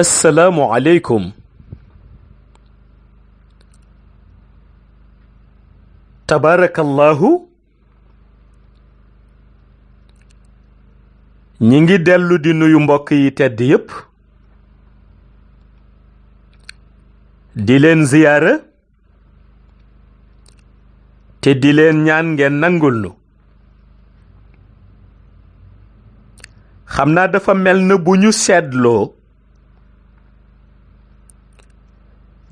assalaamu aleykum tabaarakallahu ñi ngi dellu di nuyu mbokk yi tedd yépp di leen ziyaara te di leen ñaan ngeen nangul nu xam naa dafa mel na bu ñu seetloo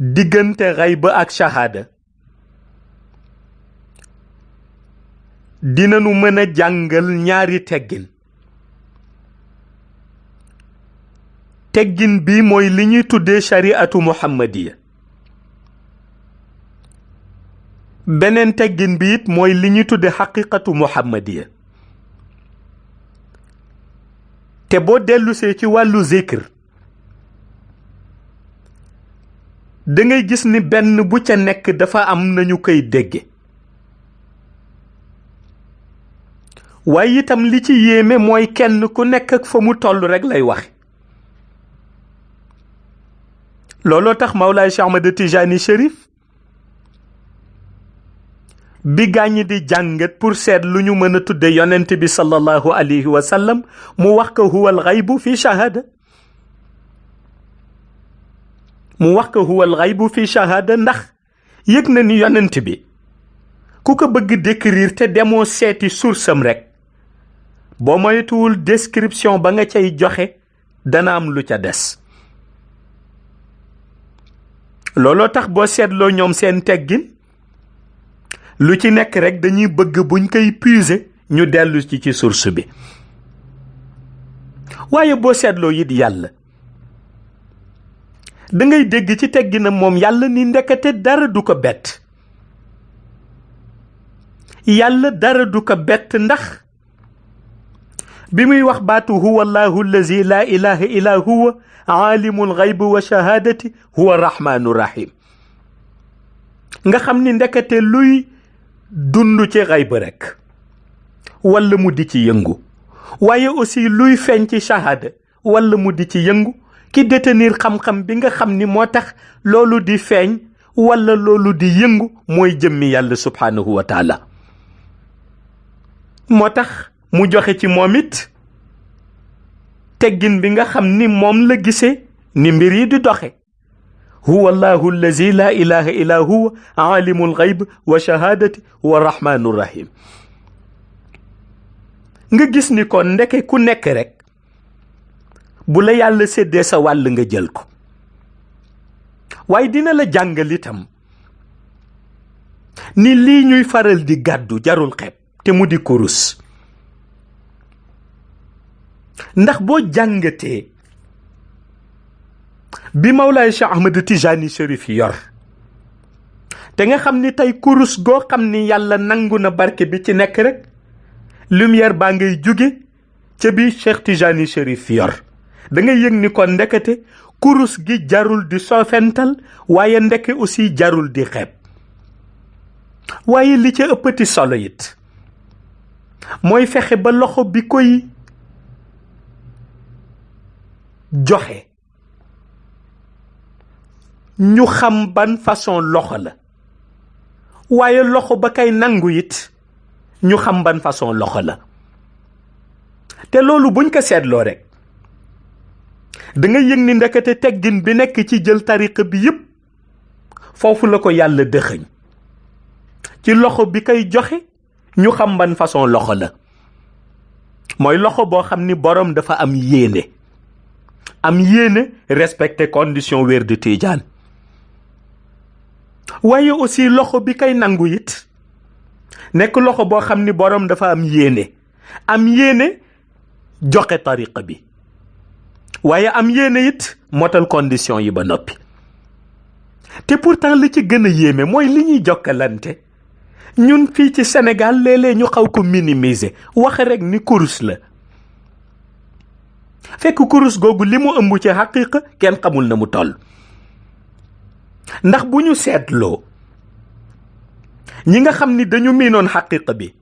diggante xayba ak shahaada dinanu mën a jàngal ñaari teggin bi mooy li ñuy tuddee shari'atu muhammadiya beneen teggin bi it mooy li ñuy tuddee xaqiqatu muhammadiya te boo dellusee ci wàllu zikr da ngay gis ni benn bu ca nekk dafa am nañu koy dégge waaye itam li ci yéeme mooy kenn ku nekk ak fa mu toll rekk lay waxe looloo tax Mawlaay Cheikh Ahmad Tijani Chérif bi gàññi di jàngat pour seet lu ñu mën a tudde yonent bi sallallahu alayhi wa sallam mu wax ko huwal xaybu fi shahada ndax yëg na ni yonent bi ku ko bëgg décrire te demoo seeti source am rekk boo moytuwul description ba nga cay joxe dana am lu ca des looloo tax boo seetloo ñoom seen teggin lu ci nekk rekk dañuy bëgg buñ koy puiser ñu dellu ci source bi waaye boo seetloo it yàlla da ngay dégg ci tegginam moom yàlla ni ndekete dara du ko bett yàlla dara du ko bett ndax bi muy wax baatu huwa allahu allazi la ilaha illa huwa aalimul xaybi wa shahadati huwa rahmanu rahim nga xam ni ndekete luy dund ci xayb rekk walla mu di ci yëngu waaye aussi luy feeñ ci shahada walla mu di ci yëngu ki détenir xam-xam bi nga xam ni moo tax loolu di feeñ walla loolu di yëngu mooy jëmmi yàlla subhaanahu wa taala moo tax mu joxe ci moom it teggin bi nga xam ni moom la gisee ni mbir yi di doxe huwa allahu allazi la ilaha illa huwa aalimul xayb wa shahadati wa rahmanu rahim nga gis ni kon ndeke ku nekk rekk bu la yàlla séddee sa wàll nga jël ko waaye dina la jàngal itam ni lii ñuy faral di gàddu jarul xeeb te mu di kurus ndax boo jàngatee bi Mawlaay Cheikh Ahmad Tijani Chérif yor te nga xam ni tey kurus goo xam ni yàlla nangu na barke bi ci nekk rek lumière baa ngay jóge ca bi Cheikh Tijani Chérif yor da ngay yëg ni kon ndekete kurus gi jarul di soofental waaye ndeke aussi jarul di xeeb waaye li ca ëppati solo it mooy fexe ba loxo bi koy joxe ñu xam ban façon loxo la waaye loxo ba kay nangu it ñu xam ban façon loxo la te loolu buñ ko seetloo rekk da nga yëg ni ndekete teggin bi nekk ci jël tariqa bi yépp foofu la ko yàlla dëxëñ ci loxo bi kay joxe ñu xam ban façon loxo la mooy loxo boo xam ni boroom dafa am yéene respecter condition wér de Tijaan waaye aussi loxo bi kay nangu it nekk loxo boo xam ni boroom dafa am yéene joxe tariqa bi waaye am yéene it motal condition yi ba noppi te pourtant li ci gën a yéeme mooy li ñuy jokkalante ñun fii ci Sénégal léeg-léeg ñu xaw ko minimiser wax rekk ni kurus la fekk kurus googu li mu ëmb ci xaqiiqa kenn xamul na mu toll ndax bu ñu seetloo ñi nga xam ni dañu miinoon xaqiiqa bi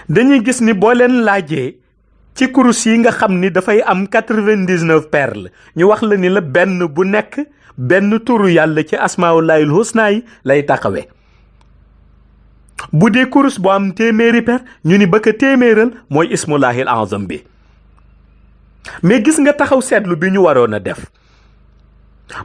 dañuy gis ni boo leen laajee ci kurus yi nga xam ni dafay am 99 perles ñu wax la ni la benn bu nekk benn turu yàlla ci asmaullahil husna yi lay taxawee. bu dee kurus bu am téeméeri per ñu ni ba ko téeméeral mooy ismullahil azam bi. mais gis nga taxaw seetlu bi ñu waroon a def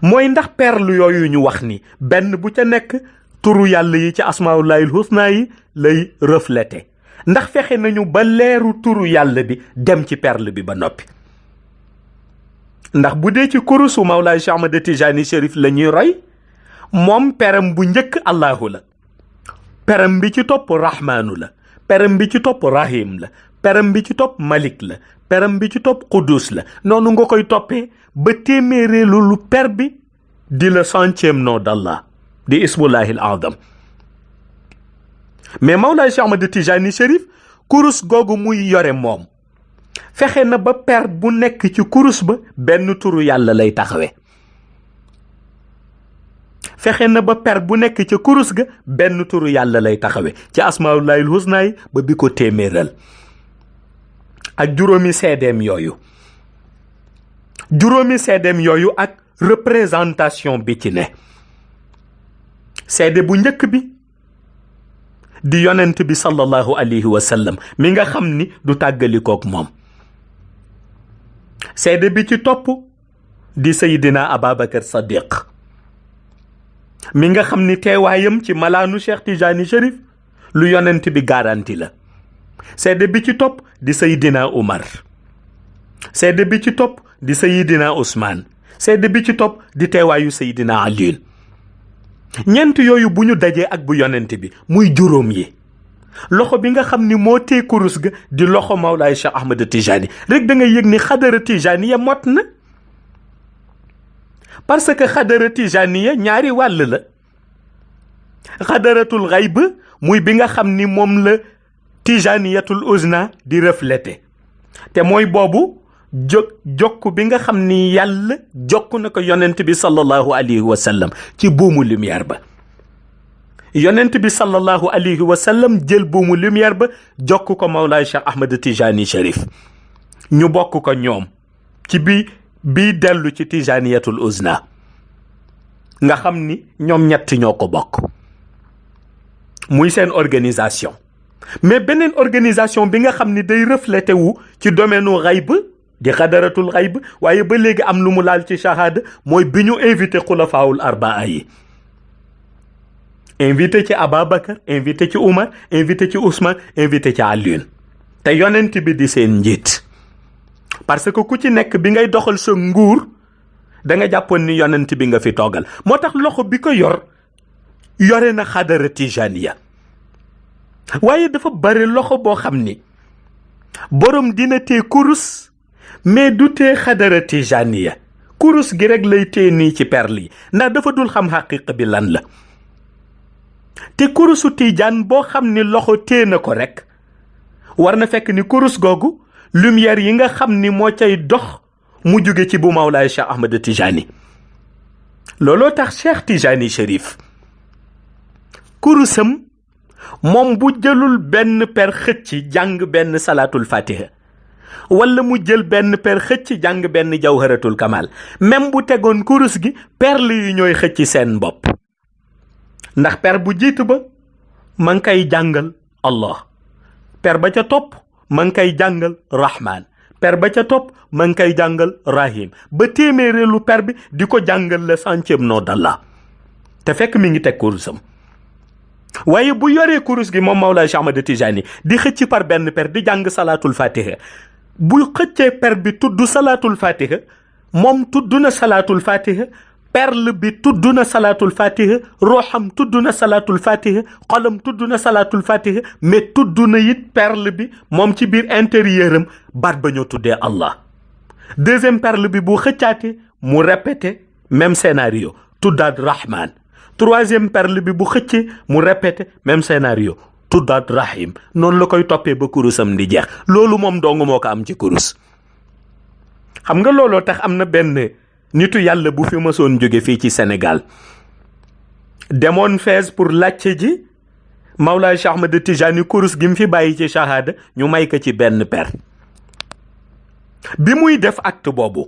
mooy ndax perle yooyu ñu wax ni benn bu ca nekk turu yàlla yi ci asmaullahil husna yi lay refléter ndax fexe nañu ba leeru turu yàlla bi dem ci perle bi ba noppi. ndax bu dee ci kurusu Mawlaay Cheikh Ahmad Tijani Chérif la ñuy roy moom peram bu njëkk Allahu la, peram bi ci topp Rahmaanu la, peram bi ci topp Rahim la, peram bi ci topp Malik la, peram bi ci topp Qudus la. noonu nga koy toppee ba téeméereelu lu per bi di le 100e nom d'Allah di ismullahil azam. mais Mawlaay Cheikh Ahmad Tijani Chérif kurus googu muy yore moom fexe na ba per bu nekk ci kurus ba benn turu yàlla lay taxawee. fexe na ba per bu nekk ca kurus ga benn turu yàlla lay taxawee ci asmaullahil husna yi ba bi ko téeméeral ak juróomi seedeem yooyu. juróomi seedeem yooyu ak représentation bi ci ne. seede bu njëkk bi di yonent bi sallallahu alayhi wa sallam mi nga xam ni du tàggalikook moom. seede bi ci topp di Seydina Ababacar Sadiq mi nga xam ni teewaayam ci malaanu Cheikh Tijani Chérif lu yonent bi garanti la. seede bi ci topp di Seydina Umar. seede bi ci topp di Seydina Ousmane. seede bi ci topp di teewaayu Seydina Aliyu. ñeent yooyu bu ñu dajee ak bu yonent bi muy juróom yi. loxo bi nga xam ni moo tee kurus ga di loxo Mawlaay Cheikh Ahmad Tijani rek da ngay yëg ni xadara Tijaniya mot na. parce que xadara Tijaniya ñaari wàll la. xadaratul xayb muy bi nga xam ni moom la Tijaniyatul uzna di refléter te mooy boobu jokk bi nga xam ni yàlla jokk na ko yonent bi sallallahu alayhi wa sallam ci buumu lumière ba. yonent bi sallallahu alayhi wa sallam jël buumu lumière ba jokk ko Mawlaay Cheikh Ahmad Tijani Chérif ñu bokk ko ñoom ci bii dellu ci Tijaniyatul uzna nga xam ni ñoom ñett ñoo ko bokk muy seen organisation. mais beneen organisation bi nga xam ni day reflété wu ci domaine u xayb di xadaratul xayb waaye ba léegi am lu mu laal ci shahada mooy bi ñu invité xulafaawul arbaa yi. invité ci Ababacar, invité ci Umar, invité ci Ousmane, invité ci Aliyu te yonent bi di seen njiit. parce que ku ci nekk bi ngay doxal sa nguur da nga jàppoon ni yonent bi nga fi toogal moo tax loxo bi ko yore na xadara Tijaniya. waaye dafa bari loxo boo xam ni borom dina tee kurus mais du tee xadara Tijaniya. kurus gi rek lay tee nii ci perle yi ndax dafa dul xam xaqiqa bi lan la. te kurusu Tijaan boo xam ni loxo tee na ko rek war na fekk ni kurus googu lumière yi nga xam ni moo cay dox mu jóge ci bu Mawlaay Cheikh Ahmad Tijani. looloo tax Cheikh Tijani Chérif kurusam moom bu jëlul benn per xëcc jàng benn salaatul fatiha wala mu jël benn per xëcc jàng benn jawharatul kamal même bu tegoon kurus gi perle yi ñooy xëcc seen bopp. ndax per bu jiitu ba ma ngi koy jàngal Allah, per ba ca topp ma ngi koy jàngal Rahman, per ba ca topp ma ngi koy jàngal Rahim ba téeméereelu per bi di ko jàngal le 100e nom d'Allah te fekk mi ngi teg kurusam. waaye bu yoree kurus gi moom Mawlaay Cheikh Ahmad Tijani di xëcc par benn per di jàng salaatul fatiha bu xëccee per bi tudd salaatul fatiha moom tudd na salaatul fatiha. perle bi tudd na salaatul fatiha ruuxam tudd na salaatul fatiha xolam tudd na salaatul fatiha mais tudd na it perle bi moom ci biir intérieur am baat ba ñoo tuddee Allah. deuxième perle bi bu xëccaate mu répété même scénario tuddaat Rahman. troisième perle bi bu xëccee mu répété même scénario tuddaat Rahim. noonu la koy toppee ba kurusam di jeex. loolu moom dong moo ko am ci kurus. xam nga looloo tax am na benn nitu yàlla bu fi mësoon jóge fii ci Sénégal demoon Fès pour laajte ji Mawlaay Cheikh Ahmad Tijani kurus gi mu fi bàyyi ci shahada ñu may ko ci benn per. bi muy def acte boobu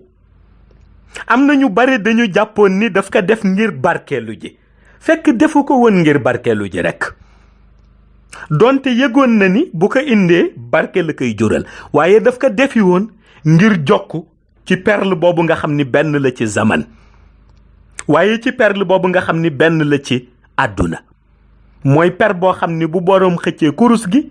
am na ñu bare dañu jàppoon ni daf ko def ngir barkeelu ji fekk defu ko woon ngir barkeelu ji rekk donte yëgoon na ni bu ko indee barke la koy jural waaye daf ko defi woon ngir jokk ci perle boobu nga xam ni benn la ci zaman waaye ci perle boobu nga xam ni benn la ci àdduna mooy per boo xam ni bu boroom xëccee kurus gi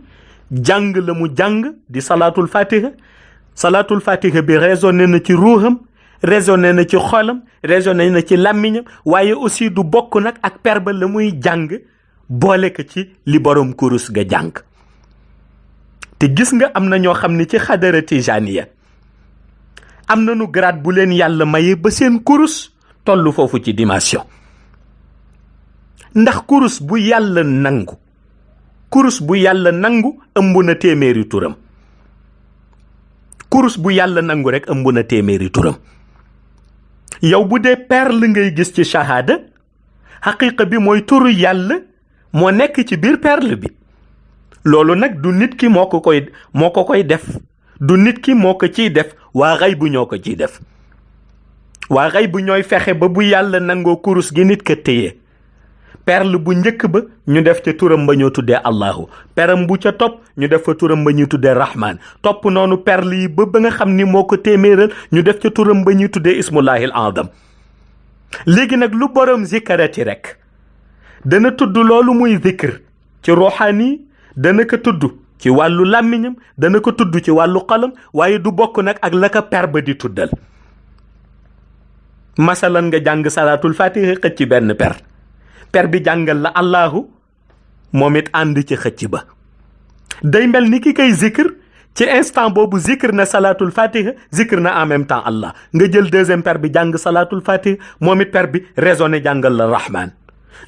jàng la mu jàng di salaatul fatiha bi résonné na ci ruuxam résonné na ci xolam résonné na ci làmmiñam waaye aussi du bokk nag ak per ba la muy jàng boole ko ci li boroom kurus ga jàng te gis nga am na ñoo xam ni ci xadara tijaaniya am na nu grade bu leen yàlla maye ba seen kurus tollu foofu ci dimension ndax kurus bu yàlla nangu ëmb na téeméeri turam kurus bu yàlla nangu rek ëmb na téeméeri turam yow bu dee perle ngay gis ci shahada xaqiqa bi mooy turu yàlla moo nekk ci biir perle bi loolu nag du nit ki moo ko koy def du nit ki moo ko ciy def waa xay bu ñoo ko ciy def waa xay bu ñooy fexe ba bu yàlla nangoo kurus gi nit ka téye perle bu njëkk ba ñu def ca turam ba ñoo tuddee allahu peram bu ca topp ñu def fa turam ba ñuy tuddee rahman topp noonu perle yi ba nga xam ni moo ko téeméeral ñu def ca turam ba ñuy tuddee ismullahil azam léegi nag lu borom zikarati rek dana tudd loolu muy zikr ci ruuxaani dana ko tudd ci wàllu làmmiñam dana ko tudd ci wàllu xolam waaye du bokk nag ak la ko per ba di tuddal masalan nga jàng salaatul fatiha xëcc ci benn per bi jàngal la allahu moom it ànd ci xëcc ba day mel ni ki koy zikr ci instant boobu zikr na salaatul fatiha zikr na en même temps allah nga jël deuxième per bi jàng salaatul fatiha moom it per bi raisonné jàngal la rahman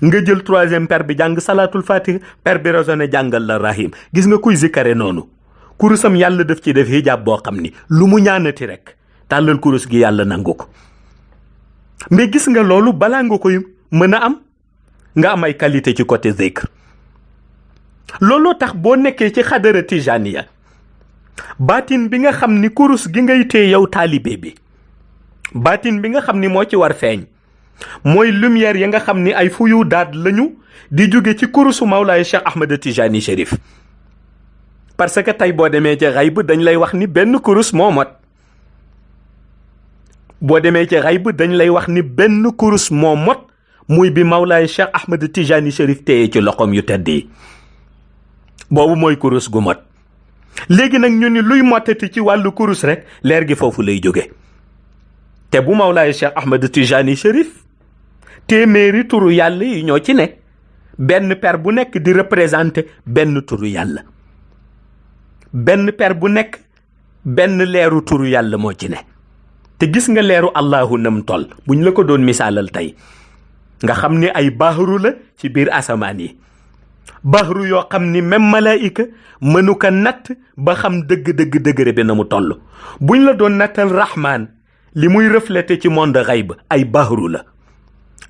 nga jël troisième per bi jàng salaatul fatiha per bi raisonné jàngal la rahim gis nga kuy zikkare noonu kurusam yàlla def ci def hijab boo xam ni lu mu ñaanati rek tàllal kurus gi yàlla nangu ko mais gis nga loolu balaa nga koy mën a am nga am ay qualité ci côté zikr looloo tax boo nekkee ci xadara tijaniya baatin bi nga xam ni kurus gi ngay téye yow taalibe bi baatin bi nga xam ni moo ci war feeñ mooy lumière ya nga xam ni ay fuyu daat lañu di jóge ci kurusu Mawlaay Cheikh Ahmed Tijani Chérif parce que tey boo demee ci xayb dañ lay wax ni benn kurus moo mot boo demee ci xayb dañ lay wax ni benn kurus moo mot muy bi Mawlaay Cheikh Ahmed Tijani Chérif téye ci loxoom yu tedd yi boobu mooy kurus gu mot léegi nag ñu ni luy mottati ci wàllu kurus rek leer gi foofu lay jóge te bu Mawlaay Cheikh Ahmed Tijani Chérif téeméeri turu yàlla yi ñoo ci ne benn per bu nekk di représenter benn turu yàlla benn per bu nekk benn leeru turu yàlla moo ci ne te gis nga leeru allahu nam toll buñ la ko doon misaalal tey nga xam ni ay bahru la ci biir asamaan yi bahru yoo xam ni même malaayika mënu ko natt ba xam dëgg degré bi na mu toll buñ la doon nattal rahman li muy refléter ci monde xayb ay bahru la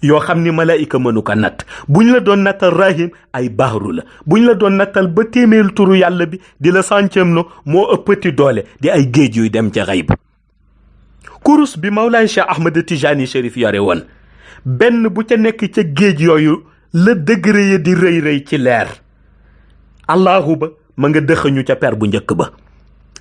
yoo xam ni malaayika mënu ko natt buñ la doon nattal rahim ay bahru la buñ la doon nattal ba téeméer turu yàlla bi di la centième no moo ëppati doole di ay géej yuy dem ca xayb kurus bi Mawlaay Cheikh Ahmed Tijani Chérif yore woon benn bu ca nekk ca géej yooyu la degré ya di rëy ci leer allahu ba ma nga dëxañu ca per bu njëkk ba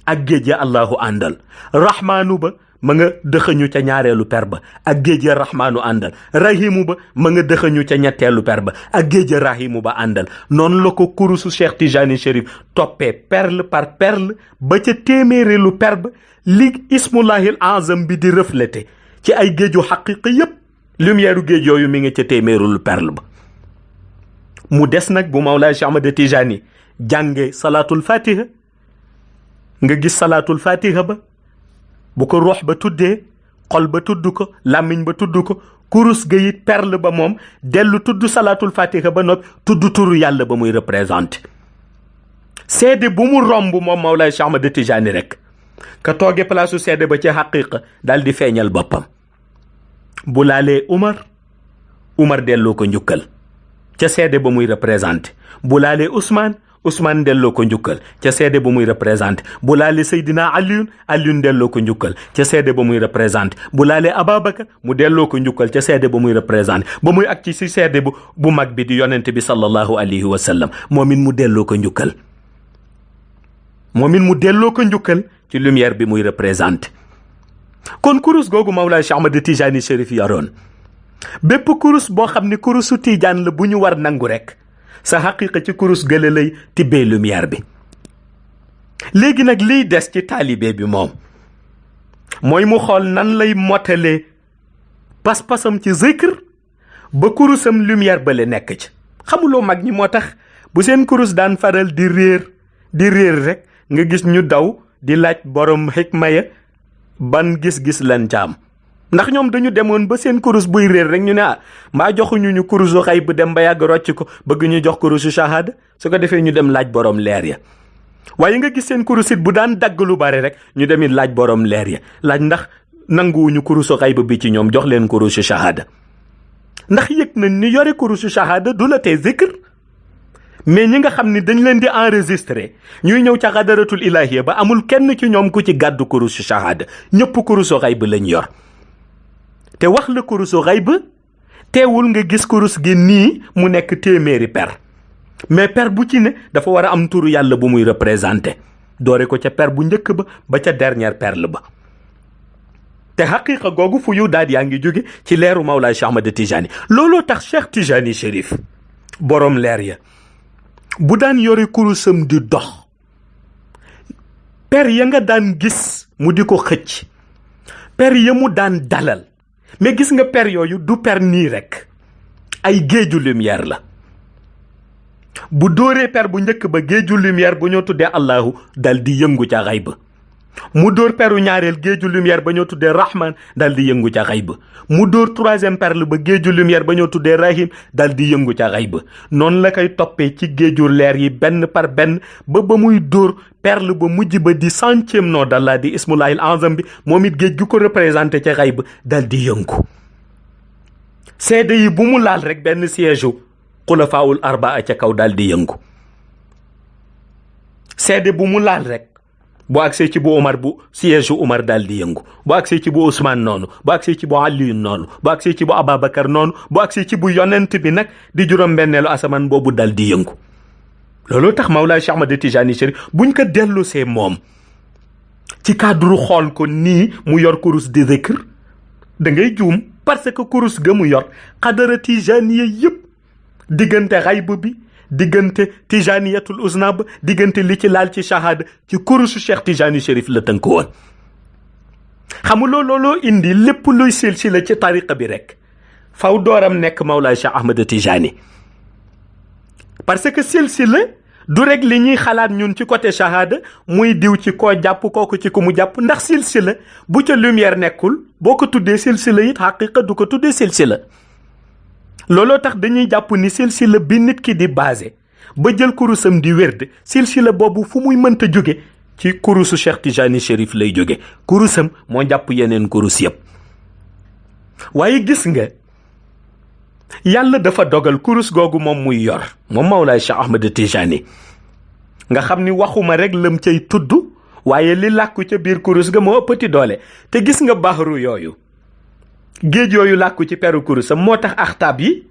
ak géej ya allahu àndal rahmaanu ba ma nga dëxañu ca ñaareelu per ba ak géej ya rahmaanu àndal rahimu ba ma nga dëxañu ca ñetteelu per ba ak géej ya rahimu ba àndal noonu la ko kurusu Cheikh Tijani Chérif toppee perle par perle ba ca téeméereelu per ba li ismullahil azam bi di refléter ci ay géeju xaqiqa yépp lumière géej yooyu mi ngi ca téeméereelu perle ba mu des nag bu Mawlaay Cheikh Ahmed Tijani jànge salaatul fatiha nga gis salaatul fatiha ba bu ko ruux ba tuddee xol ba tudd ko làmmiñ ba tudd ko kurus ga it perle ba moom dellu tudd salaatul fatiha ba noppi tudd turu yàlla ba muy représenté seede bu mu romb moom Mawlaay Cheikh Ahmed Tijani rek ka tooge place u seede ba ci xaqiqa daal di feeñal boppam bu laalee Umar delloo ko njukkal ca seede ba muy représenté bu laalee Ousmane Ousmane delloo ko njukkal ca seede ba muy représenté. bu laalee Seydina Alioune delloo ko njukkal ca seede ba muy représenté. bu laalee Ababacar mu delloo ko njukkal ca seede ba muy représenté. ba muy ak ci si seede bu mag bi di yonent bi sallallahu alayhi wa sallam moom it mu delloo ko njukkal. moom it mu delloo ko njukkal ci lumière bi muy représenté. kon kurus googu Mawlaay Cheikh Ahmad Tijani Chérif yoroon bépp kurus boo xam ne kurusu Tijaan la bu ñu war nangu rek sa xaqiqa ci kurus gële lay tibbee lumière bi. léegi nag liy des ci taalibe bi moom mooy mu xool nan lay motalee pas-pasam ci zikr ba kurusam lumière ba le nekk ci. xamuloo mag ñi moo tax bu seen kurus daan faral di réer rek nga gis ñu daw di laaj borom xikma ya ban gis-gis lan jaam. ndax ñoom dañu demoon ba seen kurus buy réer rek ñu ne mbaa joxuñu ñu kurusu xay bu dem ba yàgg rocc ko bëgg ñu jox kurusu shahada su ko defee ñu dem laaj borom leer ya. waaye nga gis seen kurusit bu daan dagg lu bare rek ñu demit laaj borom leer ya laaj ndax nanguwuñu kurusu xay bi ci ñoom jox leen kurusu shahada. ndax yëg nañ ni yore kurusu shahada du la tee zikr mais ñi nga xam ni dañ leen di enregistré ñuy ñëw ca xadaratul ilahiya ba amul kenn ci ñoom ku ci gàddu kurusu shahada ñëpp kurusu xay bi lañ yor. te wax la kurusu xay ba teewul nga gis kurus gi nii mu nekk téeméeri per mais per bu ci ne dafa war a am turu yàlla bu muy représenté doore ko ca per bu njëkk ba ca dernière perle ba. te xaqiqa googu fu yu daal yaa ngi jóge ci leeru Mawlaay Cheikh Ahmad Tijani. looloo tax Cheikh Tijani Chérif borom leer ya bu daan yore kurusam di dox per ya nga daan gis mu di ko xëcc per ya mu daan dalal. mais gis nga per yooyu du per nii rek ay géeju lumière la. bu dóoree per bu njëkk ba géeju lumière bu ñoo tuddee Allahu dal di yëngu ca xay ba mu dóor peru ñaareel géeju lumière ba ñoo tuddee Rahman dal di yëngu ca xay ba mu dóor troisième perle ba géeju lumière ba ñoo tuddee Rahim dal di yëngu ca xay ba. noonu la koy toppee ci géeju leer yi benn par benn ba muy dóor perle ba mujj ba di 100e nom d'Allah di ismullahil azam bi moom it géej gi ko représenté ca xay ba dal di yëngu. seede yi bu mu laal rek benn siège u xulafaawul arbaa ca kaw dal di yëngu. seede bu mu laal rek boo agsee ci bu Omar bu siège Omar daal di yëngu boo agsee ci bu Ousmane noonu boo agsee ci bu Aliyu noonu boo agsee ci bu Ababacar noonu boo agsee ci bu yonent bi nag di juróom-benneelu asamaan boobu daal di yëngu. looloo tax Mawlaay Cheikh Ahmad Tijani Chérif buñ ko dellusee moom ci cadre xool ko nii mu yor kurus di zikr da ngay juum parce que kurus ga mu yor xadara tijaniya yëpp diggante xayb bi diggante tijaniyatul uznab diggante li ci laal ci shahada ci kurusu Cheikh Tijani Chérif la tënk woon. xamuloo looloo indi lépp luy silsila ci tariqa bi rek faw dooram nekk Mawlaay Cheikh Ahmad Tijani parce que silsila du rek li ñuy xalaat ñun ci côté shahada muy diw ci koo jàpp kooku ci ku mu jàpp ndax silsila bu ca lumière nekkul boo ko tuddee silsila it xaqiqa du ko tuddee silsila. looloo tax dañuy jàpp ni silsila bi nit ki di basé ba jël kurusam di wérde silsila boobu fu muy mënta jóge ci kurusu Cheikh Tijani Chérif lay jóge kurusam moo jàpp yeneen kurus yëpp. waaye gis nga yàlla dafa dogal kurus googu moom muy yor moom Mawlaay Cheikh Ahmad Tijani nga xam ni waxuma rek lam cay tudd waaye li làkku ca biir kurus ga moo ëppati doole. te gis nga baxru yooyu géej yooyu làkku ci peru kurusam moo tax axtaab yi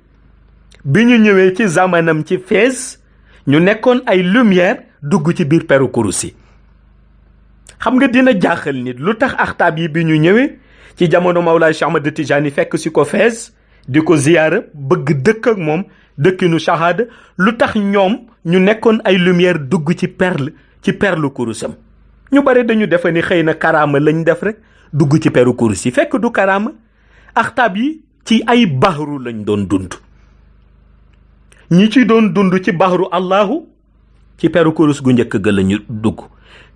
bi ñu ñëwee ci zamanam ci Fès ñu nekkoon ay lumière dugg ci biir peru kurus yi. xam nga dina jaaxal nit lu tax axtaab yi bi ñu ñëwee ci jamono Mawlaay Cheikh Ahmad Tijani fekk si ko Fès di ko ziyaara bëgg dëkk ak moom dëkkinu shahada lu tax ñoom ñu nekkoon ay lumière dugg ci perle kurusam. ñu bare dañu defe ni xëy na karaama lañ def rek dugg ci peru kurus yi fekk du karaama. axtaab yi ci ay baxru lañ doon dund ñi ci doon dund ci baxru Allahu ci peru kurus gu njëkk ga lañu dugg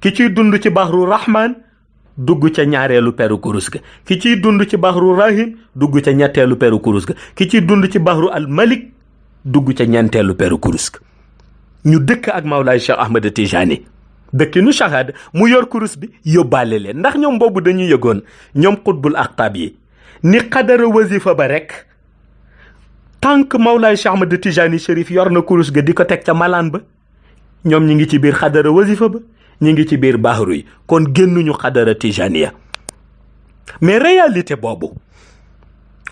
ki ciy dund ci baxru Rahman dugg ca ñaareelu peru kurus ga ki ciy dund ci baxru Rahim dugg ca ñetteelu peru kurus ga ki ciy dund ci baxru al Malik dugg ca ñeenteelu peru kurus ga. ñu dëkk ak Mawlaay Cheikh Ahmad Tijani dëkkinu shahada mu yor kurus bi yóbbaale leen ndax ñoom boobu dañuy yëgoon ñoom xutbul axtaab yi ni xadara wasifa ba rek tant que Mawlaay Cheikh Ahmad Tijani Chérif yor na kurus ga di ko teg ca malaan ba ñoom ñi ngi ci biir xadara wasifa ba ñi ngi ci biir bahru yi kon génnuñu xadara tijaniya mais réalité boobu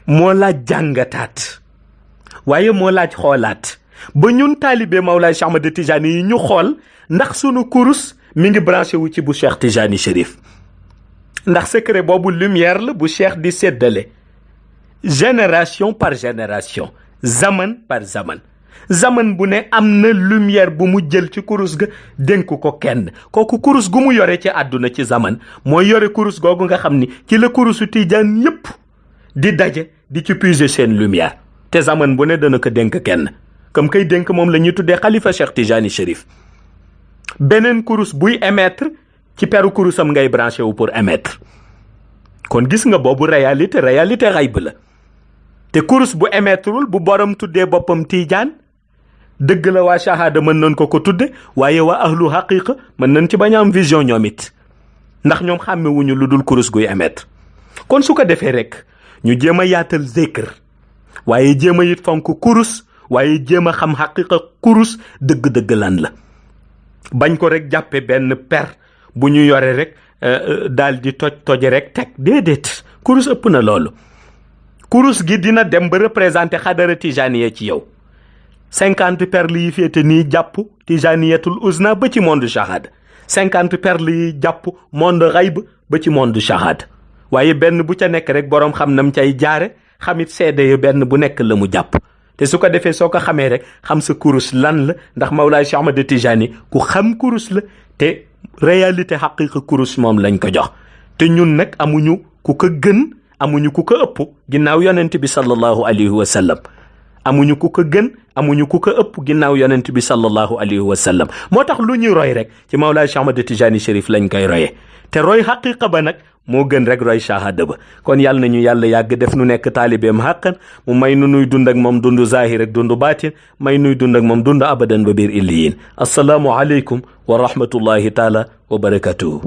moo laaj jàngataat waaye moo laaj xoolaat ba ñun taalibe Mawlaay Cheikh Ahmad Tijani yi ñu xool ndax sunu kurus mi ngi branché wu ci bu Cheikh Tijani Chérif ndax secret boobu lumière la bu Cheikh di séddale génération par génération zaman par zaman bu ne am na lumière bu mu jël ci kurus ga dénk ko kenn kooku kurus gu mu yore ci àdduna ci zaman mooy yore kurus googu nga xam ni ci la kurusu Tijaan yépp di daje di ci puiser seen lumière te zaman bu ne dana ko dénk kenn comme kay dénk moom la ñuy tuddee xalifa Cheikh Tijani Chérif beneen kurus buy émettre ci peru kurusam ngay branché wu pour émettre kon gis nga boobu réalité xayb la te kurus bu émettrul bu borom tuddee boppam Tijaan dëgg la waa shahada mën nañ ko tudde waaye waa ahlu haqiqa mën nañ ci bañ a am vision ñoom it ndax ñoom xàmmewuñu lu dul kurus guy émettre kon su ko defee rek ñu jéem a yaatal zikr waaye jéem a it fonk kurus waaye jéem a xam haqiqa kurus dëgg-dëgg lan la bañ ko rek jàppe benn per bu ñu yore rek daal di toje rek teg déedéet kurus ëpp na loolu kurus gi dina dem ba représenté xadara tijaniya ci yow 50 perles yi féete nii jàpp tijaniyatul uzna ba ci monde shahada 50 perles yi jàpp monde xayb ba ci monde shahada waaye benn bu ca nekk rek boroom xam nam cay jaare xamit seede yi benn bu nekk la mu jàpp te su ko defee soo ko xamee rek xam sa kurus lan la ndax Mawlaay Cheikh Ahmad Tijani ku xam kurus la te réalité xaqiqa kurus moom lañ ko jox te ñun nag amuñu ku ko gën amuñu ku ko ëpp ginnaaw yonent bi sallallahu alayhi wa sallam amuñu ku ko gën amuñu ku ko ëpp ginnaaw yonent bi sallallahu alayhi wa sallam moo tax lu ñuy roy rek ci Mawlaay Cheikh Ahmad Tijani Chérif lañ koy royee te roy xaqiqa ba nag moo gën rek roy shahada ba kon yàlla nañu yàlla yàgg def nu nekk taalibeem xàqan mu may nu nuy dund ak moom dund zahir ak dund baatin may nuy dund ak moom dund abadan ba biir illiyin assalaamu aleykum wa rahmatullahi taala wa barakatuhu